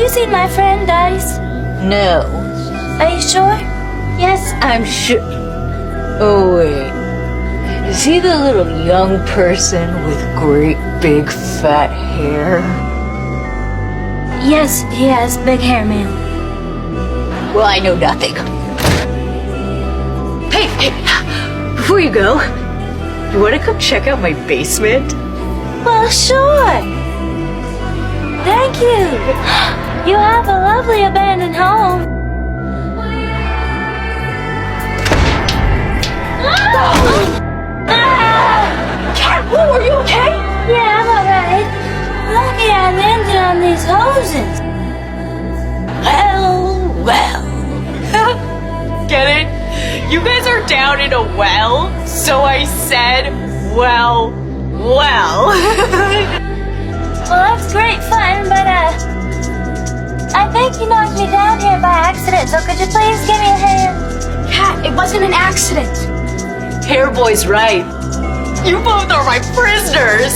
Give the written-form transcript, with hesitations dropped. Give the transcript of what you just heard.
you seen my friend Dice? No. Are you sure? Yes, I'm sure. Oh, wait. Is he the little young person with great big fat hair? Yes, he has big hair, ma'am. Well, I know nothing. Hey, before you go, you want to come check out my basement? Well, sure. Thank you. You have a lovely abandoned home. Cat, whoa, are you okay? Yeah, I'm alright. Lucky I landed on these hoses. Well. Get it? You guys are down in a well, so I said, well. Well, that's great fun, but, I think you knocked me down here by accident, so could you please give me a hand? Cat, it wasn't an accident. Hairboy's right. You both are my prisoners.